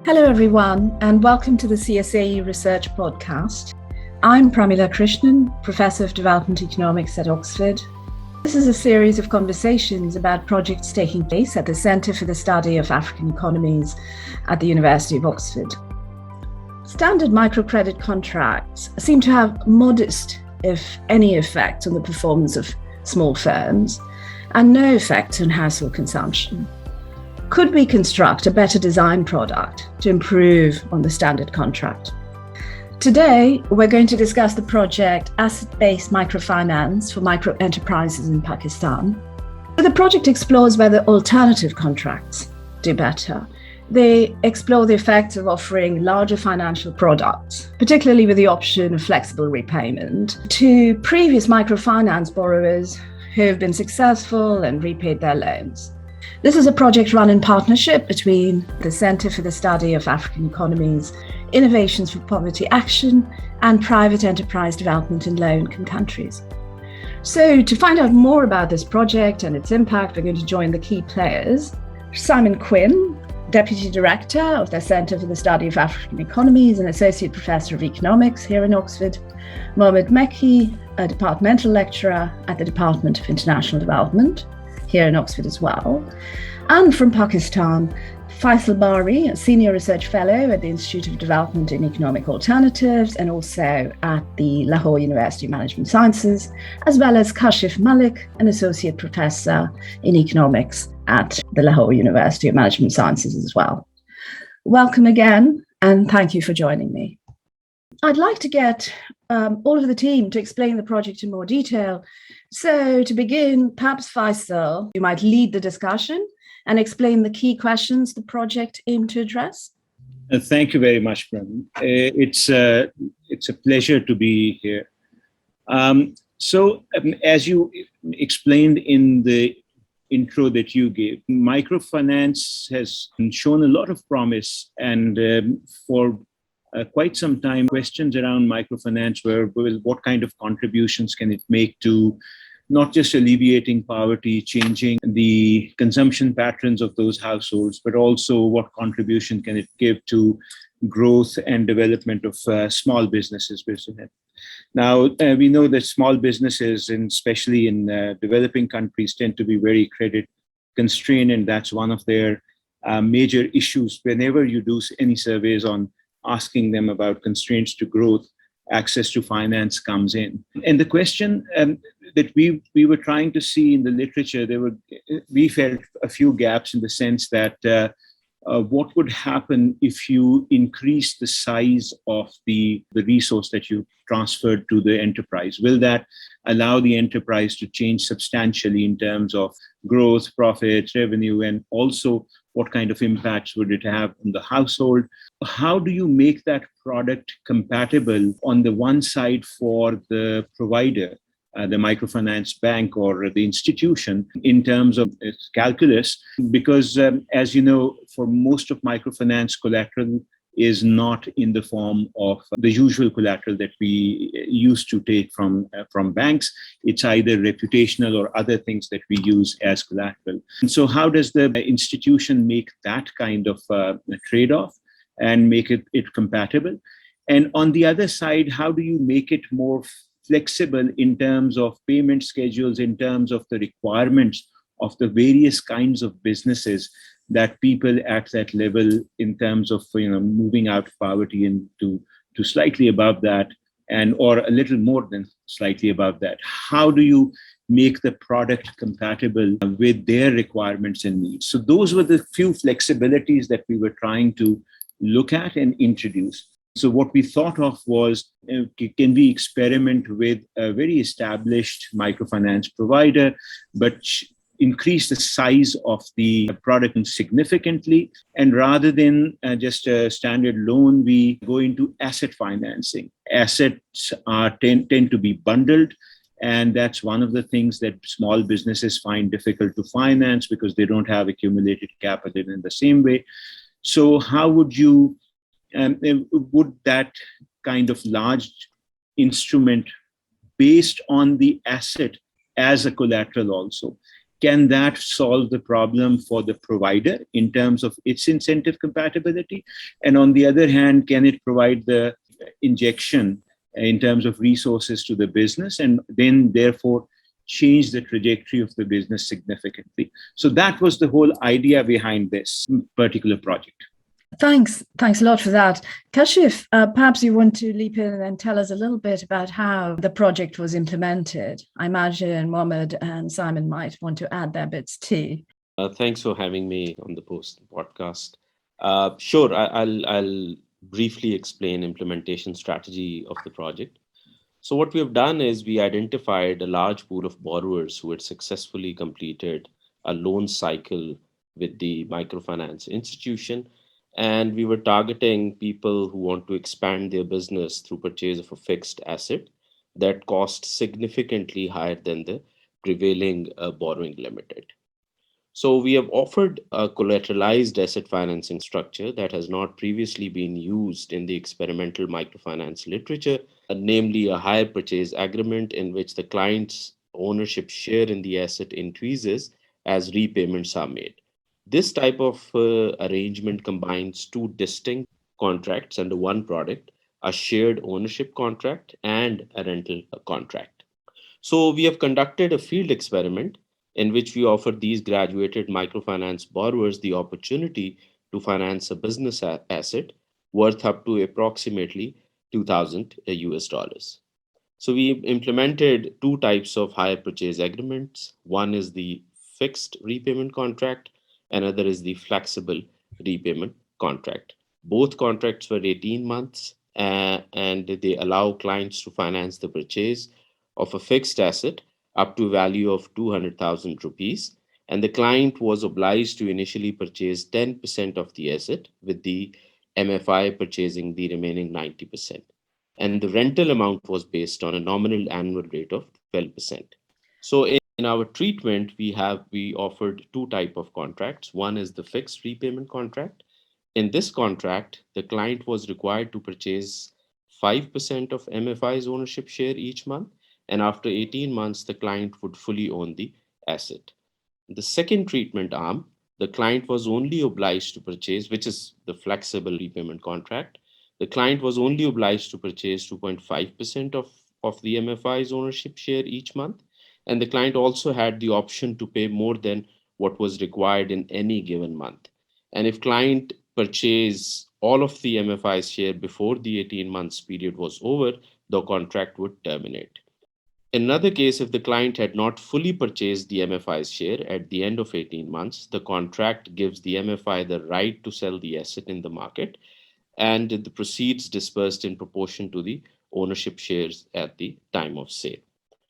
Hello, everyone, and welcome to the CSAE Research Podcast. I'm Pramila Krishnan, Professor of Development Economics at Oxford. This is a series of conversations about projects taking place at the Centre for the Study of African Economies at the University of Oxford. Standard microcredit contracts seem to have modest, if any, effect on the performance of small firms and no effect on household consumption. Could we construct a better design product to improve on the standard contract? Today, we're going to discuss the project Asset-Based Microfinance for Microenterprises in Pakistan. The project explores whether alternative contracts do better. They explore the effects of offering larger financial products, particularly with the option of flexible repayment, to previous microfinance borrowers who have been successful and repaid their loans. This is a project run in partnership between the Centre for the Study of African Economies, Innovations for Poverty Action, and Private Enterprise Development in Low-Income Countries. So to find out more about this project and its impact, we're going to join the key players. Simon Quinn, Deputy Director of the Centre for the Study of African Economies and Associate Professor of Economics here in Oxford. Meki, a Departmental Lecturer at the Department of International Development here in Oxford as well. And from Pakistan, Faisal Bari, a Senior Research Fellow at the Institute of Development in Economic Alternatives and also at the Lahore University of Management Sciences, as well as Kashif Malik, an Associate Professor in Economics at the Lahore University of Management Sciences as well. Welcome again, and thank you for joining me. I'd like to get all of the team to explain the project in more detail. So to begin, perhaps Faisal, you might lead the discussion and explain the key questions the project aimed to address. Thank you very much, Pram. It's a pleasure to be here. As you explained in the intro that you gave, microfinance has shown a lot of promise, and for quite some time, questions around microfinance were, well, what kind of contributions can it make to not just alleviating poverty, changing the consumption patterns of those households, but also what contribution can it give to growth and development of small businesses. Now, we know that small businesses, and especially in developing countries, tend to be very credit constrained, and that's one of their major issues. Whenever you do any surveys on asking them about constraints to growth, access to finance comes in. And the question that we were trying to see in the literature, we felt a few gaps in the sense that what would happen if you increase the size of the resource that you transferred to the enterprise? Will that allow the enterprise to change substantially in terms of growth, profits, revenue, and also what kind of impacts would it have on the household? How do you make that product compatible on the one side for the provider, the microfinance bank or the institution, in terms of its calculus? Because as you know, for most of microfinance, collateral is not in the form of the usual collateral that we used to take from banks. It's either reputational or other things that we use as collateral. And so how does the institution make that kind of trade-off and make it compatible? And on the other side, how do you make it more flexible in terms of payment schedules, in terms of the requirements of the various kinds of businesses that people at that level, in terms of moving out of poverty and to slightly above that, and or a little more than slightly above that? How do you make the product compatible with their requirements and needs? So those were the few flexibilities that we were trying to look at and introduce. So what we thought of was, can we experiment with a very established microfinance provider, but increase the size of the product significantly? And rather than just a standard loan, we go into asset financing. Assets tend to be bundled. And that's one of the things that small businesses find difficult to finance because they don't have accumulated capital in the same way. So how would that kind of large instrument based on the asset as a collateral also can that solve the problem for the provider in terms of its incentive compatibility? And on the other hand, can it provide the injection in terms of resources to the business and then therefore change the trajectory of the business significantly? So that was the whole idea behind this particular project. Thanks a lot for that. Kashif, perhaps you want to leap in and tell us a little bit about how the project was implemented. I imagine Mohammed and Simon might want to add their bits too. Thanks for having me on the podcast. Sure, I'll briefly explain implementation strategy of the project. So what we have done is we identified a large pool of borrowers who had successfully completed a loan cycle with the microfinance institution. And we were targeting people who want to expand their business through purchase of a fixed asset that costs significantly higher than the prevailing borrowing limit. So we have offered a collateralized asset financing structure that has not previously been used in the experimental microfinance literature, namely a hire purchase agreement in which the client's ownership share in the asset increases as repayments are made. This type of arrangement combines two distinct contracts under one product, a shared ownership contract and a rental contract. So we have conducted a field experiment in which we offered these graduated microfinance borrowers the opportunity to finance a business asset worth up to approximately 2,000 US dollars. So we implemented two types of hire purchase agreements. One is the fixed repayment contract, another is the flexible repayment contract. Both contracts were 18 months and they allow clients to finance the purchase of a fixed asset up to a value of 200,000 rupees. And the client was obliged to initially purchase 10% of the asset, with the MFI purchasing the remaining 90%. And the rental amount was based on a nominal annual rate of 12%. So in our treatment, we offered two type of contracts. One is the fixed repayment contract. In this contract, the client was required to purchase 5% of MFI's ownership share each month, and after 18 months, the client would fully own the asset. The second treatment arm, the client was only obliged to purchase, which is the flexible repayment contract. The client was only obliged to purchase 2.5% of the MFI's ownership share each month. And the client also had the option to pay more than what was required in any given month. And if client purchased all of the MFI's share before the 18 months period was over, the contract would terminate. In another case, if the client had not fully purchased the MFI's share at the end of 18 months, the contract gives the MFI the right to sell the asset in the market, and the proceeds dispersed in proportion to the ownership shares at the time of sale.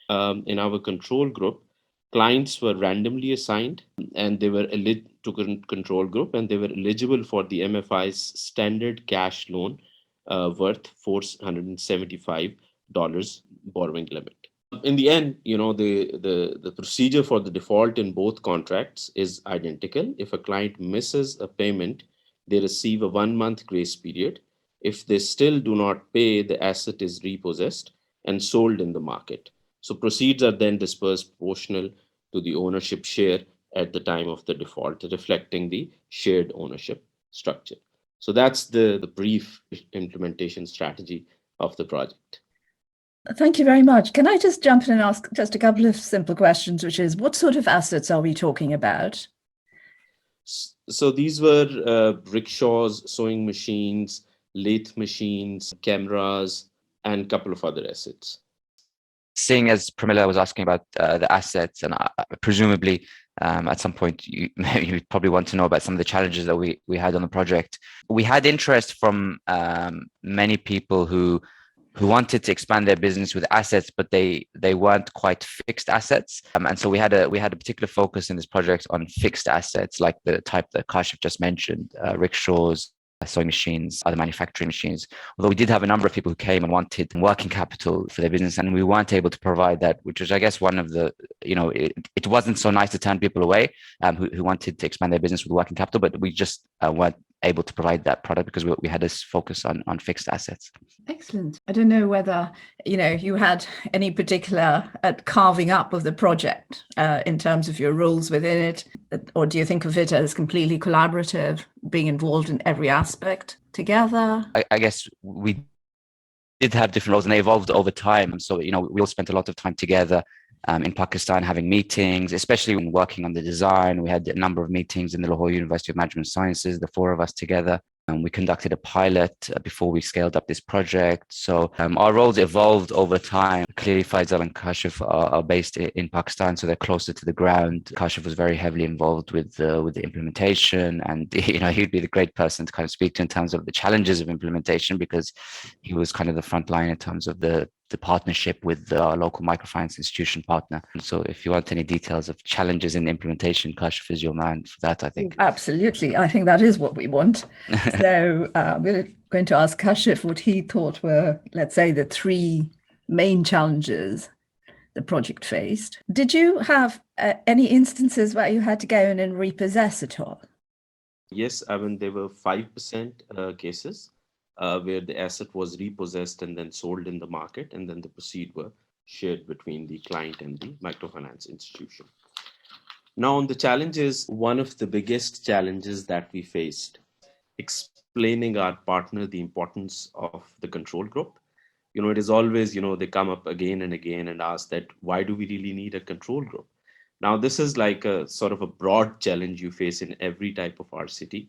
In our control group, clients were randomly assigned and they were to control group, and they were eligible for the MFI's standard cash loan worth $475 borrowing limit. In the end, the procedure for the default in both contracts is identical. If a client misses a payment, they receive a 1-month grace period. If they still do not pay, the asset is repossessed and sold in the market. So proceeds are then dispersed proportional to the ownership share at the time of the default, reflecting the shared ownership structure. So that's the brief implementation strategy of the project. Thank you very much. Can I just jump in and ask just a couple of simple questions, which is, what sort of assets are we talking about? So these were rickshaws, sewing machines, lathe machines, cameras, and a couple of other assets. Seeing as Pramila was asking about the assets, and presumably at some point you probably want to know about some of the challenges that we had on the project. We had interest from many people who wanted to expand their business with assets, but they weren't quite fixed assets. And so we had a particular focus in this project on fixed assets, like the type that Kashif just mentioned, rickshaws, sewing machines, other manufacturing machines. Although we did have a number of people who came and wanted working capital for their business, and we weren't able to provide that, which was, I guess, one of the, it wasn't so nice to turn people away who wanted to expand their business with working capital, but we just weren't able to provide that product because we had this focus on fixed assets. Excellent. I don't know whether, you had any particular carving up of the project in terms of your roles within it, or do you think of it as completely collaborative, being involved in every aspect together? I guess we did have different roles and they evolved over time. So, we all spent a lot of time together in Pakistan having meetings, especially when working on the design. We had a number of meetings in the Lahore University of Management Sciences, the four of us together. And we conducted a pilot before we scaled up this project. So our roles evolved over time. Clearly, Faisal and Kashif are based in Pakistan, so they're closer to the ground. Kashif was very heavily involved with the implementation, and he'd be the great person to kind of speak to in terms of the challenges of implementation, because he was kind of the front line in terms of the partnership with our local microfinance institution partner. And so if you want any details of challenges in implementation, Kashif is your man for that, I think. Absolutely. I think that is what we want. So we're going to ask Kashif what he thought were, let's say, the three main challenges the project faced. Did you have any instances where you had to go in and repossess at all? Yes, I mean, there were 5% cases where the asset was repossessed and then sold in the market, and then the proceeds were shared between the client and the microfinance institution. Now, on the challenges, one of the biggest challenges that we faced, explaining our partner the importance of the control group. It is always, they come up again and again and ask that, why do we really need a control group? Now, this is like a sort of a broad challenge you face in every type of RCT.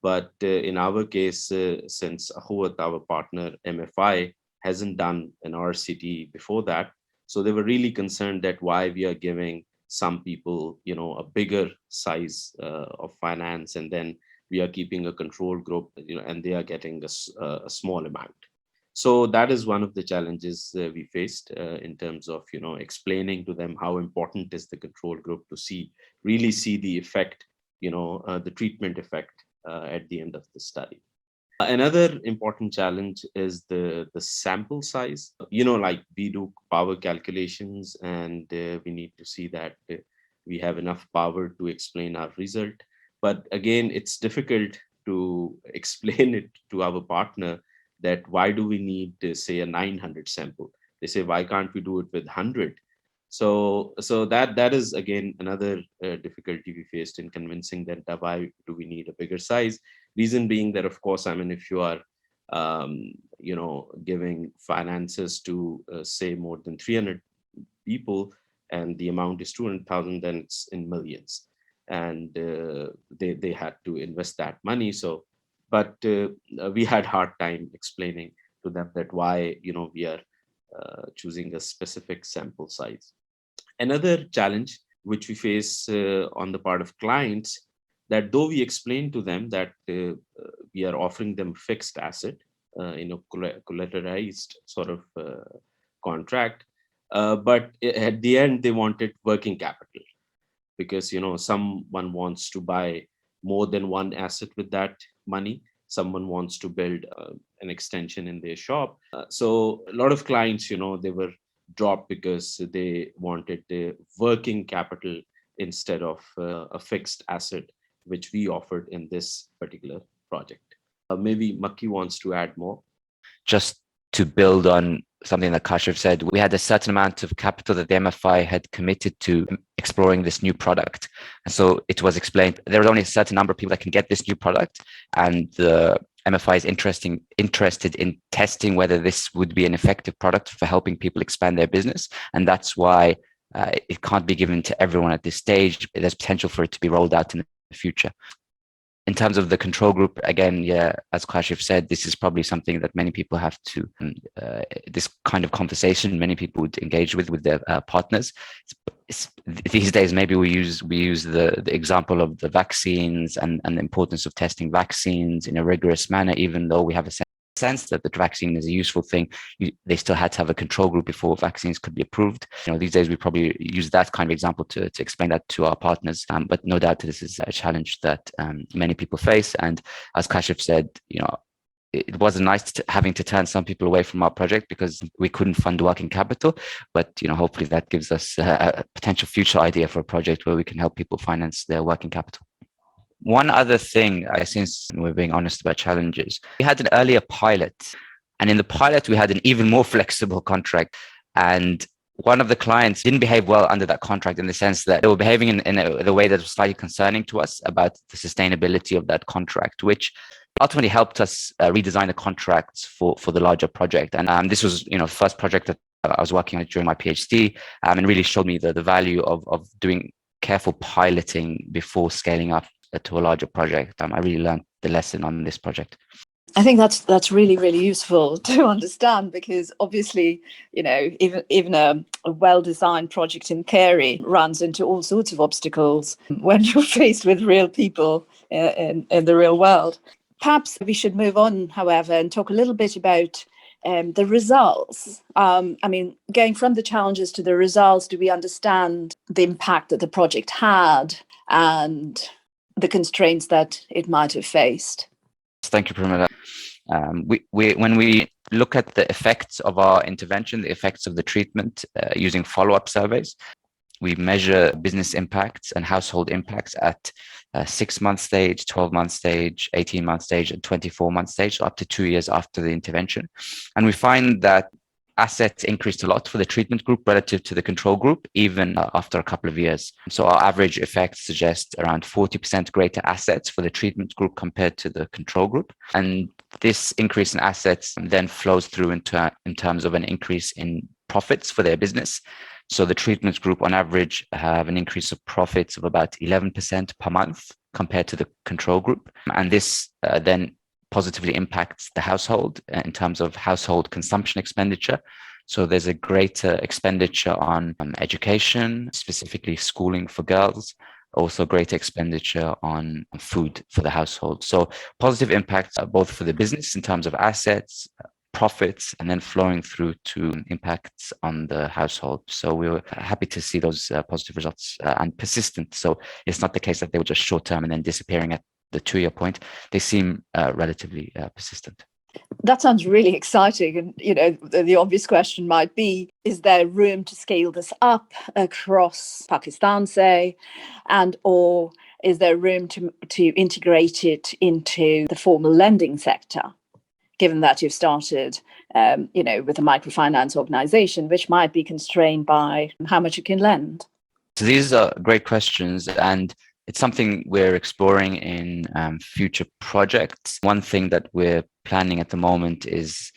But in our case, since Ahuat, our partner, MFI, hasn't done an RCT before that, so they were really concerned that why we are giving some people, a bigger size of finance, and then we are keeping a control group, and they are getting a small amount. So that is one of the challenges we faced in terms of, explaining to them how important is the control group to really see the effect, the treatment effect at the end of the study. Another important challenge is the sample size. Like we do power calculations, and we need to see that we have enough power to explain our result. But again, it's difficult to explain it to our partner that why do we need, say, a 900 sample? They say, why can't we do it with 100? So that is, again, another difficulty we faced in convincing them that why do we need a bigger size? Reason being that, of course, I mean, if you are, giving finances to, say, more than 300 people, and the amount is 200,000, then it's in millions. And they had to invest that money. But we had hard time explaining to them that why, we are choosing a specific sample size. Another challenge which we face on the part of clients, that though we explain to them that we are offering them fixed asset, collateralized sort of contract, but at the end they wanted working capital, because someone wants to buy more than one asset with that money. Someone wants to build an extension in their shop. So a lot of clients, they were dropped because they wanted the working capital instead of a fixed asset, which we offered in this particular project. Maybe Meki wants to add more. Just to build on something that Kashif said, we had a certain amount of capital that the MFI had committed to exploring this new product. And so it was explained, there was only a certain number of people that can get this new product, and the MFI is interested in testing whether this would be an effective product for helping people expand their business. And that's why it can't be given to everyone at this stage. There's potential for it to be rolled out in the future. In terms of the control group, again, as Kashif said, this is probably something that many people have to, this kind of conversation, many people would engage with their partners. These days, maybe we use the example of the vaccines and the importance of testing vaccines in a rigorous manner, even though we have a sense that the vaccine is a useful thing. They still had to have a control group before vaccines could be approved. These days we probably use that kind of example to explain that to our partners. But no doubt this is a challenge that many people face. And as Kashif said, it wasn't nice having to turn some people away from our project because we couldn't fund working capital. But hopefully that gives us a potential future idea for a project where we can help people finance their working capital. One other thing, since we're being honest about challenges, we had an earlier pilot, and in the pilot, we had an even more flexible contract. And one of the clients didn't behave well under that contract in the sense that they were behaving in a way that was slightly concerning to us about the sustainability of that contract, which ultimately helped us redesign the contracts for the larger project. And this was, the first project that I was working on during my PhD, and really showed me the value of doing careful piloting before scaling up to a larger project. I really learned the lesson on this project. I think that's really, really useful to understand, because obviously, even a well-designed project in theory runs into all sorts of obstacles when you're faced with real people in the real world. Perhaps we should move on, however, and talk a little bit about the results. Going from the challenges to the results, do we understand the impact that the project had and the constraints that it might have faced? Thank you, Pramila. When we look at the effects of our intervention, the effects of the treatment using follow-up surveys, we measure business impacts and household impacts at 6-month stage, 12-month stage, 18-month stage, and 24-month stage, so up to 2 years after the intervention. And we find that assets increased a lot for the treatment group relative to the control group, even after a couple of years. So our average effects suggest around 40% greater assets for the treatment group compared to the control group. And this increase in assets then flows through in terms of an increase in profits for their business. So the treatment group on average have an increase of profits of about 11% per month compared to the control group. And this then positively impacts the household in terms of household consumption expenditure. So there's a greater expenditure on education, specifically schooling for girls, also greater expenditure on food for the household. So positive impacts both for the business in terms of assets, profits, and then flowing through to impacts on the household. So we were happy to see those positive results and persistent. So it's not the case that they were just short term and then disappearing at the 2-year point. They seem relatively persistent. That sounds really exciting. And, the obvious question might be, is there room to scale this up across Pakistan, say, or is there room to integrate it into the formal lending sector, given that you've started, with a microfinance organization, which might be constrained by how much you can lend? So these are great questions, and it's something we're exploring in future projects. One thing that we're planning at the moment is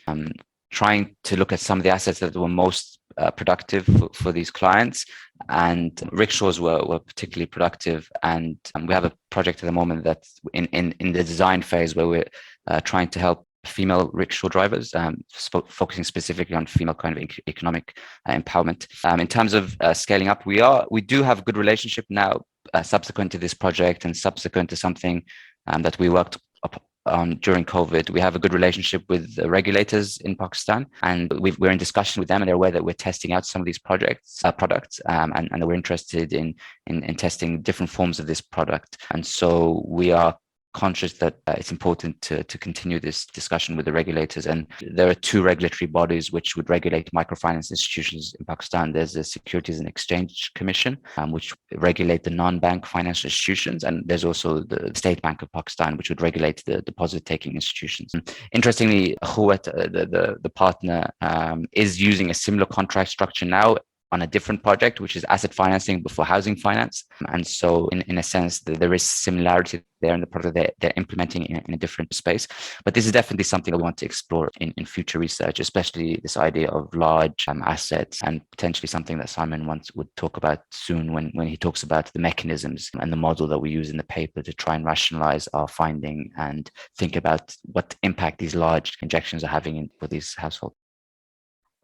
trying to look at some of the assets that were most productive for these clients. And rickshaws were particularly productive. And we have a project at the moment that's in the design phase where we're trying to help female rickshaw drivers, focusing specifically on female kind of economic empowerment. In terms of scaling up, we do have a good relationship now, subsequent to this project and subsequent to something that we worked on during COVID. We have a good relationship with the regulators in Pakistan, and we're in discussion with them, and they're aware that we're testing out some of these products, and we're interested in testing different forms of this product. And so we are conscious that it's important to continue this discussion with the regulators. And there are 2 regulatory bodies which would regulate microfinance institutions in Pakistan. There's the Securities and Exchange Commission, which regulate the non-bank financial institutions. And there's also the State Bank of Pakistan, which would regulate the deposit-taking institutions. Interestingly, Khuwat, the partner, is using a similar contract structure now on a different project, which is asset financing before housing finance. And so in a sense, there is similarity there in the product they're implementing in a different space. But this is definitely something that we want to explore in future research, especially this idea of large assets, and potentially something that Simon would talk about soon when he talks about the mechanisms and the model that we use in the paper to try and rationalize our finding and think about what impact these large injections are having for these households.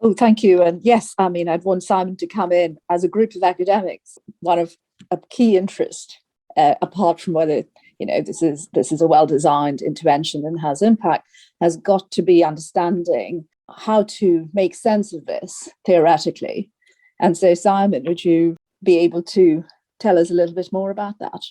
Oh, thank you. And yes, I'd want Simon to come in. As a group of academics, one of a key interest, apart from whether this is a well-designed intervention and has impact, has got to be understanding how to make sense of this theoretically. And so, Simon, would you be able to tell us a little bit more about that?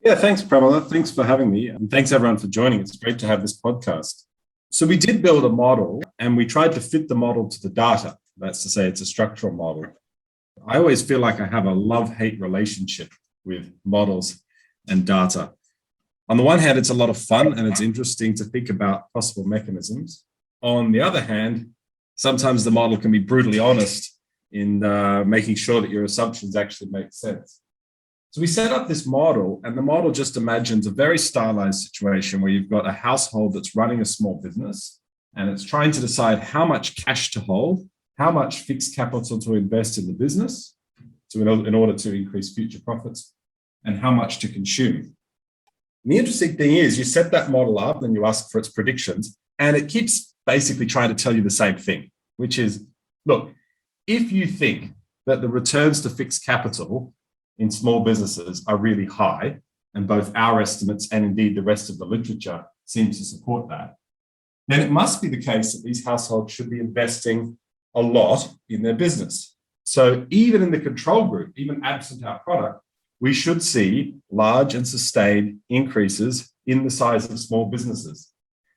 Yeah, thanks, Pramila. Thanks for having me. And thanks, everyone, for joining. It's great to have this podcast. So we did build a model, and we tried to fit the model to the data. That's to say, it's a structural model. I always feel like I have a love-hate relationship with models and data. On the one hand, it's a lot of fun and it's interesting to think about possible mechanisms. On the other hand, sometimes the model can be brutally honest in making sure that your assumptions actually make sense. So we set up this model, and the model just imagines a very stylized situation where you've got a household that's running a small business, and it's trying to decide how much cash to hold, how much fixed capital to invest in the business in order to increase future profits, and how much to consume. And the interesting thing is you set that model up and you ask for its predictions, and it keeps basically trying to tell you the same thing, which is, look, if you think that the returns to fixed capital in small businesses are really high, and both our estimates and indeed the rest of the literature seems to support that, then it must be the case that these households should be investing a lot in their business. So even in the control group, even absent our product, we should see large and sustained increases in the size of small businesses.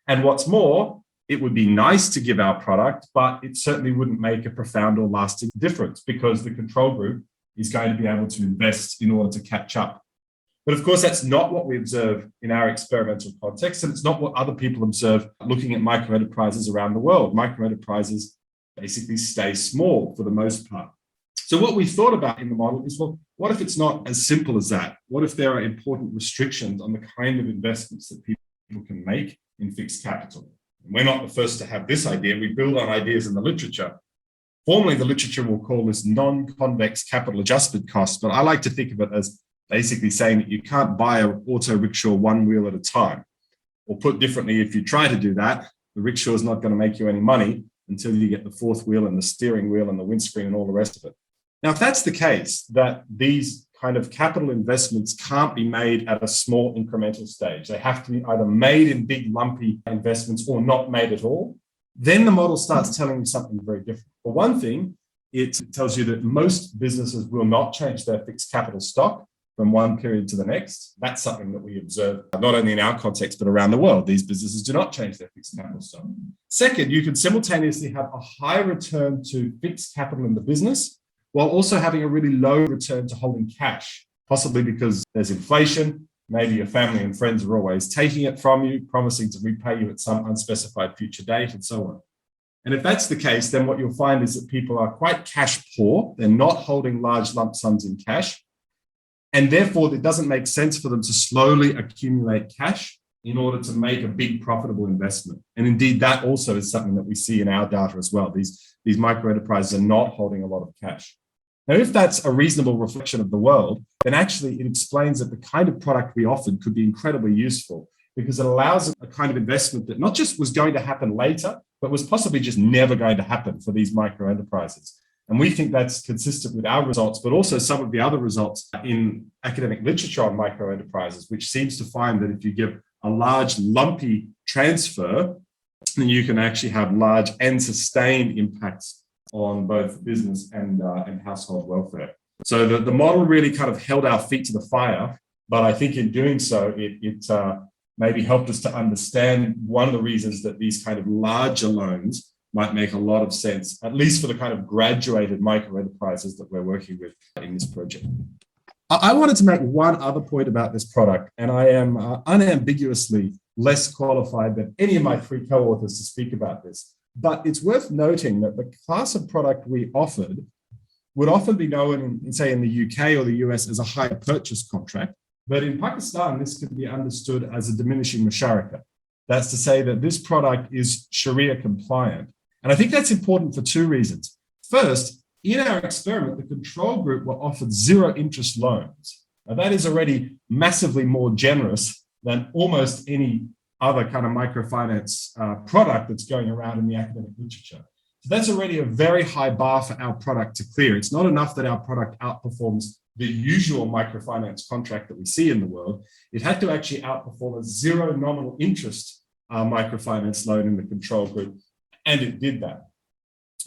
And what's more, it would be nice to give our product, but it certainly wouldn't make a profound or lasting difference because the control group is going to be able to invest in order to catch up. But of course, that's not what we observe in our experimental context, and it's not what other people observe looking at microenterprises around the world. Microenterprises basically stay small for the most part. So what we thought about in the model is, well, what if it's not as simple as that? What if there are important restrictions on the kind of investments that people can make in fixed capital? And we're not the first to have this idea. We build on ideas in the literature. Formally, the literature will call this non-convex capital adjustment cost, but I like to think of it as basically saying that you can't buy an auto rickshaw one wheel at a time. Or put differently, if you try to do that, the rickshaw is not going to make you any money until you get the fourth wheel and the steering wheel and the windscreen and all the rest of it. Now, if that's the case, that these kind of capital investments can't be made at a small incremental stage, they have to be either made in big lumpy investments or not made at all, then the model starts telling you something very different. For one thing, it tells you that most businesses will not change their fixed capital stock from one period to the next. That's something that we observe not only in our context, but around the world. These businesses do not change their fixed capital stock. Second, you can simultaneously have a high return to fixed capital in the business while also having a really low return to holding cash, possibly because there's inflation. Maybe your family and friends are always taking it from you, promising to repay you at some unspecified future date, and so on. And if that's the case, then what you'll find is that people are quite cash poor. They're not holding large lump sums in cash. And therefore, it doesn't make sense for them to slowly accumulate cash in order to make a big profitable investment. And indeed, that also is something that we see in our data as well. These microenterprises are not holding a lot of cash. Now, if that's a reasonable reflection of the world, then actually it explains that the kind of product we offered could be incredibly useful because it allows a kind of investment that not just was going to happen later, but was possibly just never going to happen for these microenterprises. And we think that's consistent with our results, but also some of the other results in academic literature on microenterprises, which seems to find that if you give a large lumpy transfer, then you can actually have large and sustained impacts on both business and household welfare. So the model really kind of held our feet to the fire, but I think in doing so, it maybe helped us to understand one of the reasons that these kind of larger loans might make a lot of sense, at least for the kind of graduated microenterprises that we're working with in this project. I wanted to make one other point about this product, and I am unambiguously less qualified than any of my three co-authors to speak about this. But it's worth noting that the class of product we offered would often be known in, say, in the UK or the US as a hire purchase contract. But in Pakistan, this could be understood as a diminishing musharaka. That's to say that this product is Sharia compliant. And I think that's important for two reasons. First, in our experiment, the control group were offered zero interest loans. Now, that is already massively more generous than almost any other kind of microfinance product that's going around in the academic literature. So that's already a very high bar for our product to clear. It's not enough that our product outperforms the usual microfinance contract that we see in the world. It had to actually outperform a zero nominal interest microfinance loan in the control group, and it did that.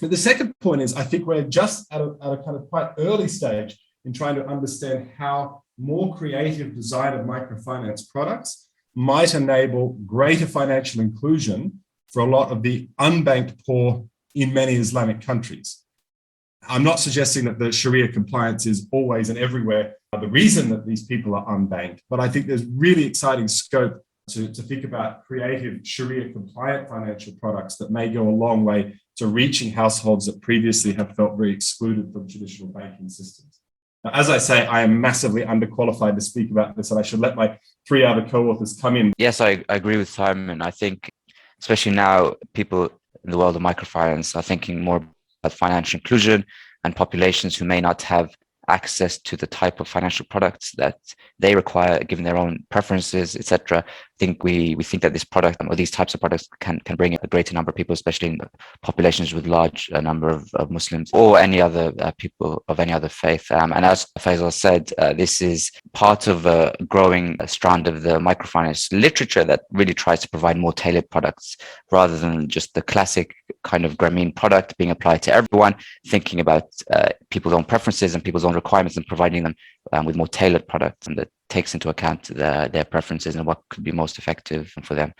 But the second point is, I think we're just at a kind of quite early stage in trying to understand how more creative design of microfinance products might enable greater financial inclusion for a lot of the unbanked poor in many Islamic countries. I'm not suggesting that the Sharia compliance is always and everywhere the reason that these people are unbanked. But I think there's really exciting scope to think about creative Sharia compliant financial products that may go a long way to reaching households that previously have felt very excluded from traditional banking systems. Now, as I say, I am massively underqualified to speak about this, and I should let my three other co-authors come in. Yes, I agree with Simon. I think, especially now, people in the world of microfinance are thinking more about financial inclusion and populations who may not have access to the type of financial products that they require, given their own preferences, etc. I think we think that this product or these types of products can bring a greater number of people, especially in populations with large number of Muslims or any other people of any other faith. And as Faisal said, this is part of a growing strand of the microfinance literature that really tries to provide more tailored products rather than just the classic kind of Grameen product being applied to everyone, thinking about people's own preferences and people's own requirements and providing them with more tailored products and that takes into account their preferences and what could be most effective for them.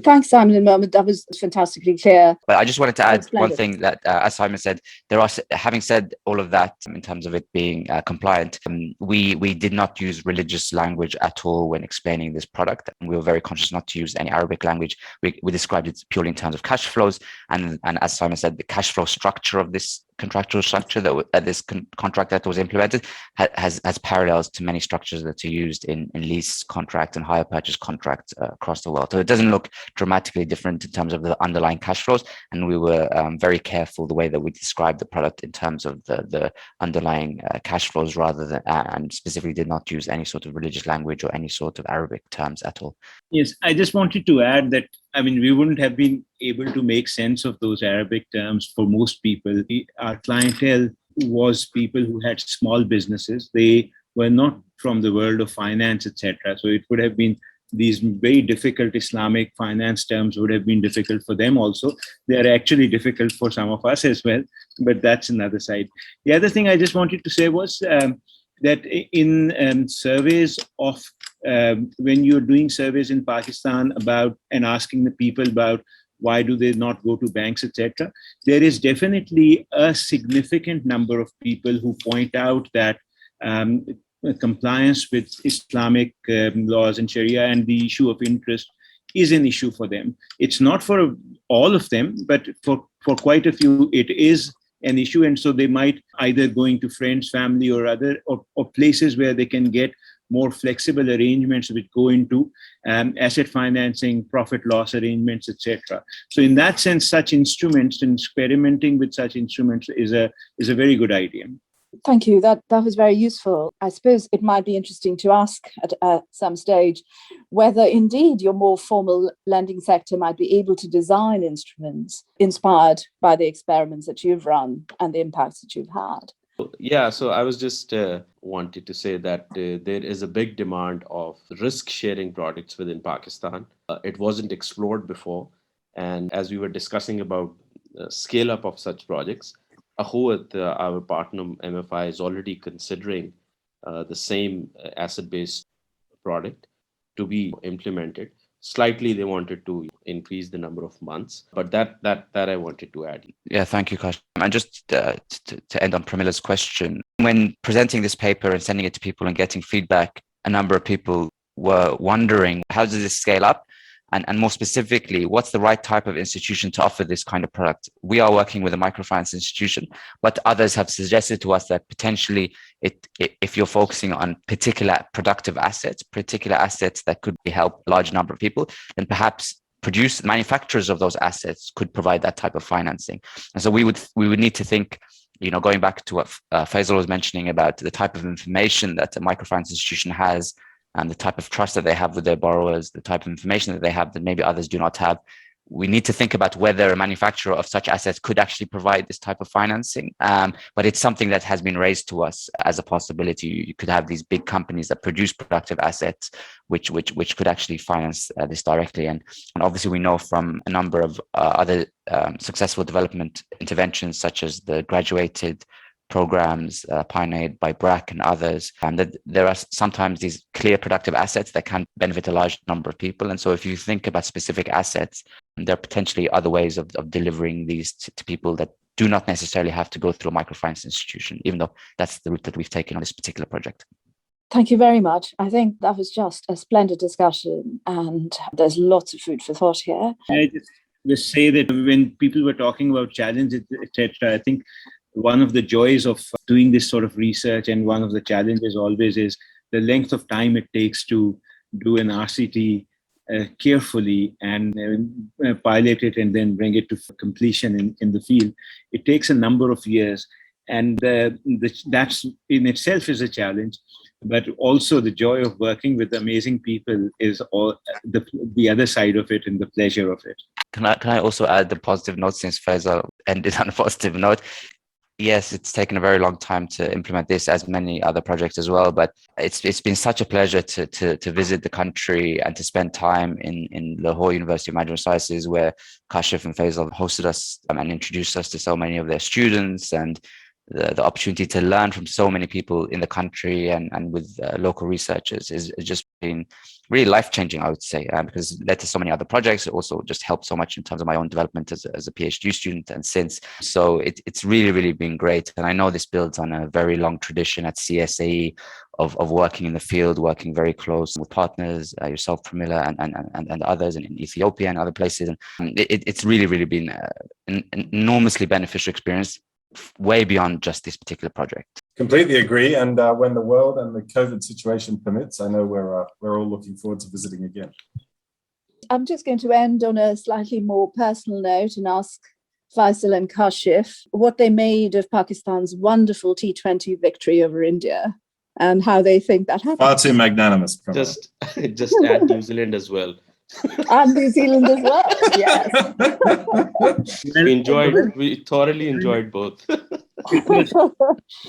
Thanks, Simon and Mohammed. That was fantastically clear. But I just wanted to add one Splendid. thing that, as Simon said, there are, having said all of that in terms of it being compliant, we did not use religious language at all when explaining this product. And we were very conscious not to use any Arabic language. We described it purely in terms of cash flows. And as Simon said, the cash flow structure of this contractual structure that this contract that was implemented has parallels to many structures that are used in lease contract and hire purchase contracts across the world. So it doesn't look dramatically different in terms of the underlying cash flows. And we were very careful the way that we described the product in terms of the underlying cash flows rather than, and specifically did not use any sort of religious language or any sort of Arabic terms at all. Yes, I just wanted to add that, I mean, we wouldn't have been able to make sense of those Arabic terms for most people. Our clientele was people who had small businesses. They were not from the world of finance, etc. So it would have been these very difficult Islamic finance terms would have been difficult for them also. They are actually difficult for some of us as well, but that's another side. The other thing I just wanted to say was that in surveys of when you're doing surveys in Pakistan about and asking the people about why do they not go to banks, etc., there is definitely a significant number of people who point out that compliance with Islamic laws and Sharia and the issue of interest is an issue for them. It's not for all of them, but for quite a few, it is an issue. And so they might either going to friends, family or other, or places where they can get more flexible arrangements which go into asset financing, profit loss arrangements, etc. So in that sense, such instruments and experimenting with such instruments is a very good idea. Thank you. That was very useful. I suppose it might be interesting to ask at some stage whether indeed your more formal lending sector might be able to design instruments inspired by the experiments that you've run and the impacts that you've had. Yeah, so I was just wanted to say that there is a big demand of risk-sharing products within Pakistan. It wasn't explored before. And as we were discussing about scale-up of such projects, Ahuat, our partner MFI, is already considering the same asset-based product to be implemented. Slightly, they wanted to increase the number of months, but that I wanted to add. Yeah, thank you, Kashif. And just to end on Pramila's question, when presenting this paper and sending it to people and getting feedback, a number of people were wondering, how does this scale up? And more specifically, what's the right type of institution to offer this kind of product? We are working with a microfinance institution, but others have suggested to us that potentially if you're focusing on particular productive assets, particular assets that could help a large number of people, then perhaps manufacturers of those assets could provide that type of financing. And so we would need to think, going back to what Faisal was mentioning about the type of information that a microfinance institution has, and the type of trust that they have with their borrowers, the type of information that they have that maybe others do not have. We need to think about whether a manufacturer of such assets could actually provide this type of financing. But it's something that has been raised to us as a possibility. You could have these big companies that produce productive assets, which could actually finance this directly. And obviously we know from a number of other successful development interventions, such as the graduated programs pioneered by BRAC and others, that there are sometimes these clear productive assets that can benefit a large number of people. And so if you think about specific assets, there are potentially other ways of delivering these to people that do not necessarily have to go through a microfinance institution, even though that's the route that we've taken on this particular project. Thank you very much. I think that was just a splendid discussion, and there's lots of food for thought here. I just say that when people were talking about challenges, etc., I think one of the joys of doing this sort of research, and one of the challenges always, is the length of time it takes to do an RCT carefully and pilot it and then bring it to completion in the field. It takes a number of years, and that's in itself is a challenge. But also the joy of working with amazing people is all the other side of it, and the pleasure of it. Can I also add the positive note, since Faisal ended on a positive note? Yes, it's taken a very long time to implement this, as many other projects as well. But it's been such a pleasure to visit the country and to spend time in Lahore University of Management Sciences, where Kashif and Faisal hosted us and introduced us to so many of their students, and the opportunity to learn from so many people in the country and with local researchers is just been really life-changing, I would say, because it led to so many other projects. It also just helped so much in terms of my own development as a PhD student and since. So it's really, really been great. And I know this builds on a very long tradition at CSAE of working in the field, working very close with partners, yourself, Pramila, and others in Ethiopia and other places. And it's really, really been an enormously beneficial experience, way beyond just this particular project. Completely agree. And when the world and the COVID situation permits, I know we're all looking forward to visiting again. I'm just going to end on a slightly more personal note and ask Faisal and Kashif what they made of Pakistan's wonderful T20 victory over India and how they think that happened. Far too magnanimous. Just add New Zealand as well. And New Zealand as well, yes. We thoroughly enjoyed both.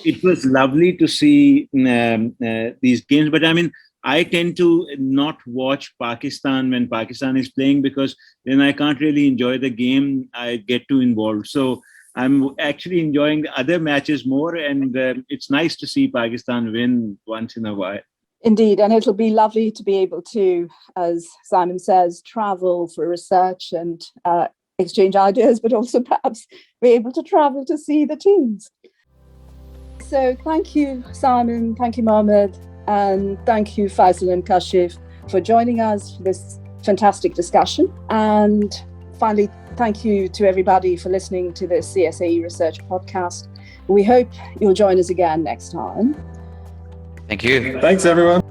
It was lovely to see these games, but I mean, I tend to not watch Pakistan when Pakistan is playing, because then I can't really enjoy the game. I get too involved. So I'm actually enjoying the other matches more, and it's nice to see Pakistan win once in a while. Indeed, and it'll be lovely to be able to, as Simon says, travel for research and exchange ideas, but also perhaps be able to travel to see the teams. So thank you, Simon, thank you, Mohammed, and thank you, Faisal and Kashif, for joining us for this fantastic discussion. And finally, thank you to everybody for listening to the CSAE Research Podcast. We hope you'll join us again next time. Thank you. Thanks, everyone.